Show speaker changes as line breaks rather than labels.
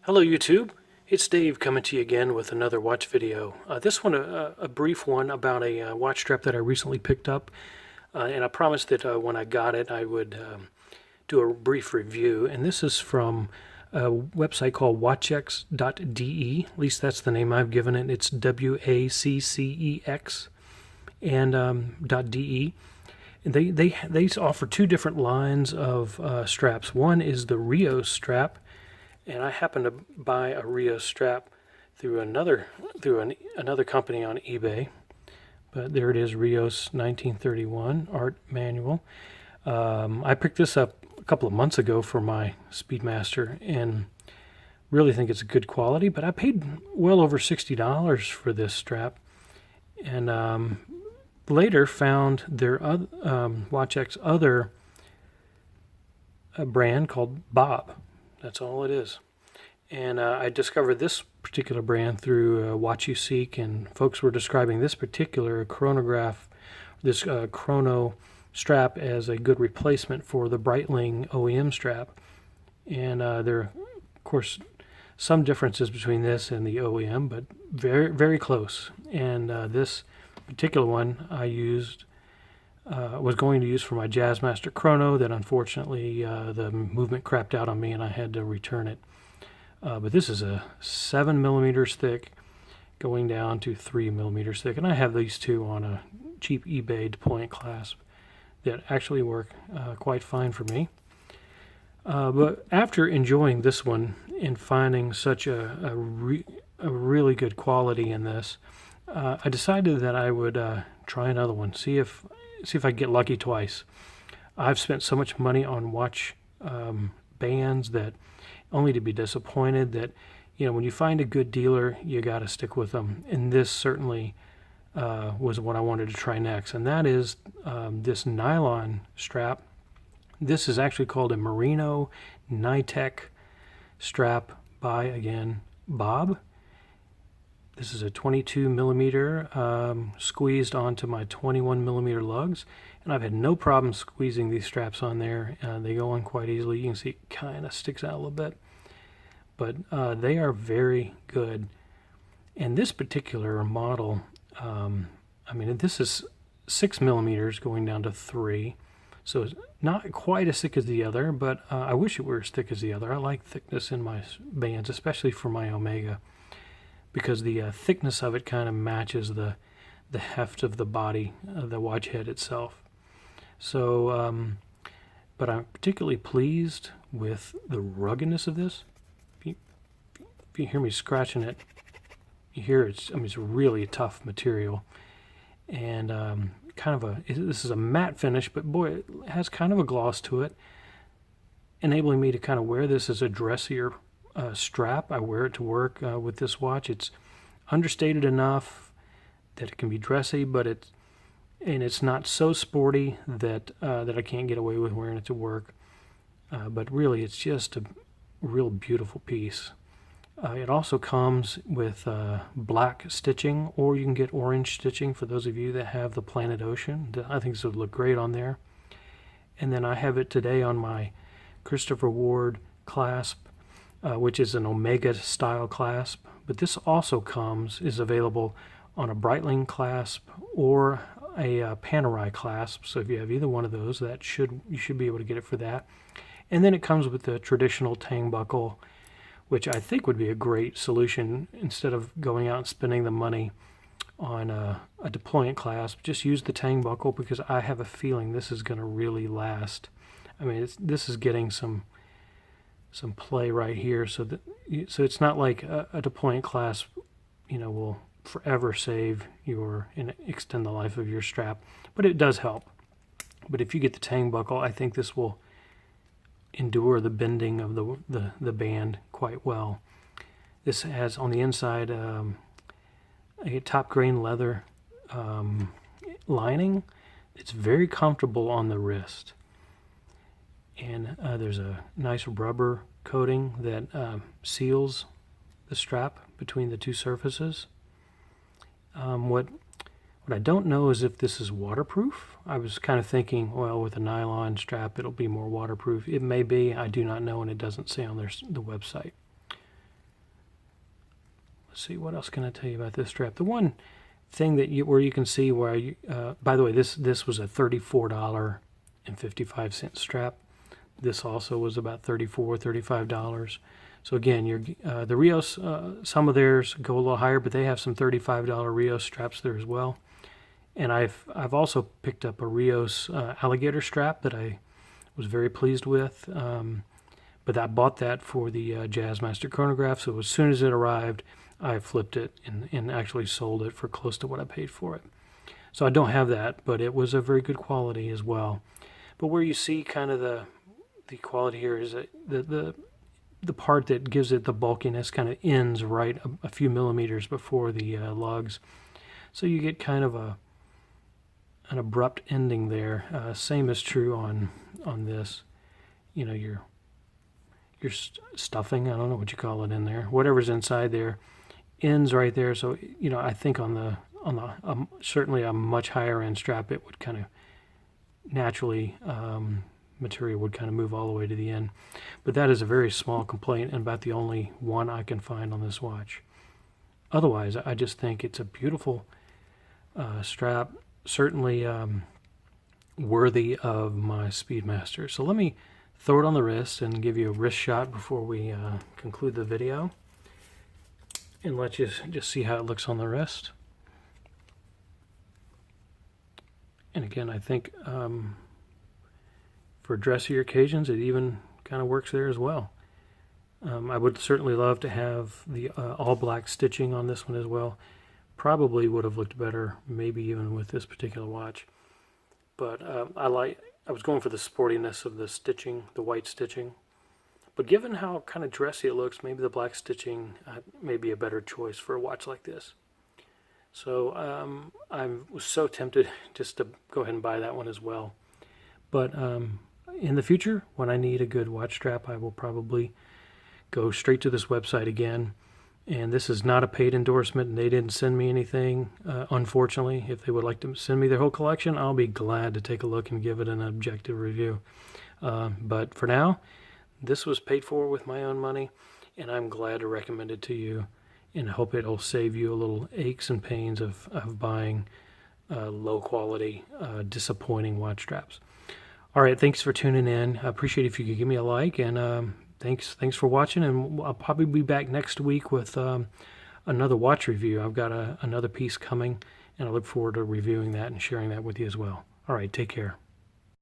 Hello YouTube, it's Dave coming to you again with another watch video. This one a brief one about a watch strap that I recently picked up, and I promised that when I got it I would do a brief review, and this is from a website called watchx.de, at least that's the name I've given it. It's WACCEX and .de. And they offer two different lines of straps. One is the Rios strap, and I happened to buy a Rios strap through another company on eBay. But there it is, Rios 1931 art manual. I picked this up a couple of months ago for my Speedmaster and really think it's a good quality, but I paid well over $60 for this strap, and later found their WatchX other brand called Bob. That's all it is. And I discovered this particular brand through Watch You Seek, and folks were describing this particular chronograph, this chrono strap, as a good replacement for the Breitling OEM strap. And there are, of course, some differences between this and the OEM, but very, very close. And this particular one I was going to use for my Jazzmaster Chrono that unfortunately the movement crapped out on me and I had to return it. But this is a 7 millimeters thick going down to 3 millimeters thick, and I have these two on a cheap eBay deployant clasp that actually work quite fine for me. But after enjoying this one and finding such a really good quality in this, I decided that I would try another one, see if I get lucky twice. I've spent so much money on watch bands that only to be disappointed that, when you find a good dealer, you got to stick with them. And this certainly was what I wanted to try next, and that is this nylon strap. This is actually called a Marino Nytec strap by, again, Bob. This is a 22 millimeter squeezed onto my 21 millimeter lugs, and I've had no problem squeezing these straps on there. They go on quite easily. You can see it kind of sticks out a little bit, but they are very good. And this particular model, this is 6 millimeters going down to 3, so it's not quite as thick as the other, but I wish it were as thick as the other. I like thickness in my bands, especially for my Omega, because the thickness of it kind of matches the heft of the body of the watch head itself. So, but I'm particularly pleased with the ruggedness of this. If you hear me scratching it, you hear it's really a tough material, and this is a matte finish, but boy, it has kind of a gloss to it, enabling me to kind of wear this as a dressier strap. I wear it to work with this watch. It's understated enough that it can be dressy, but it's not so sporty that I can't get away with wearing it to work. But really, it's just a real beautiful piece. It also comes with black stitching, or you can get orange stitching for those of you that have the Planet Ocean. I think this would look great on there. And then I have it today on my Christopher Ward clasp, which is an Omega style clasp, but this also is available on a Breitling clasp or a Panerai clasp. So if you have either one of those, you should be able to get it for that. And then it comes with the traditional tang buckle, which I think would be a great solution. Instead of going out and spending the money on a deployant clasp, just use the tang buckle, because I have a feeling this is going to really last. This is getting some play right here, so it's not like a deployant clasp, will forever save and extend the life of your strap, but it does help. But if you get the tang buckle, I think this will endure the bending of the band quite well. This has on the inside a top grain leather lining. It's very comfortable on the wrist. And there's a nice rubber coating that seals the strap between the two surfaces. What I don't know is if this is waterproof. I was kind of thinking, well, with a nylon strap it'll be more waterproof. It may be, I do not know, and it doesn't say on the website. let's see, what else can I tell you about this strap? The one thing that where you can see where you, by the way, this was a $34.55 strap. This also was about $35. So again, the Rios, some of theirs go a little higher, but they have some $35 Rios straps there as well. And I've also picked up a Rios alligator strap that I was very pleased with. But I bought that for the Jazzmaster chronograph, so as soon as it arrived, I flipped it and actually sold it for close to what I paid for it. So I don't have that, but it was a very good quality as well. But where you see kind of the quality here is that the part that gives it the bulkiness kind of ends right a few millimeters before the lugs. So you get kind of an abrupt ending there. Same is true on this. You know, your stuffing, I don't know what you call it in there, whatever's inside there ends right there. So, you know, I think on the certainly a much higher end strap, it would kind of naturally material would kind of move all the way to the end. But that is a very small complaint and about the only one I can find on this watch. Otherwise, I just think it's a beautiful strap, certainly worthy of my Speedmaster. So let me throw it on the wrist and give you a wrist shot before we conclude the video, and let you just see how it looks on the wrist. And again, I think for dressier occasions, it even kind of works there as well. I would certainly love to have the all black stitching on this one as well. Probably would have looked better, maybe even with this particular watch. But I was going for the sportiness of the stitching, the white stitching. But given how kind of dressy it looks, maybe the black stitching may be a better choice for a watch like this. So I was so tempted just to go ahead and buy that one as well. But in the future, when I need a good watch strap, I will probably go straight to this website again. And this is not a paid endorsement, and they didn't send me anything, unfortunately. If they would like to send me their whole collection, I'll be glad to take a look and give it an objective review. But for now, this was paid for with my own money, and I'm glad to recommend it to you, and I hope it'll save you a little aches and pains of buying low-quality, disappointing watch straps. All right, thanks for tuning in. I appreciate it if you could give me a like, and Thanks for watching, and I'll probably be back next week with another watch review. I've got another piece coming, and I look forward to reviewing that and sharing that with you as well. All right, take care.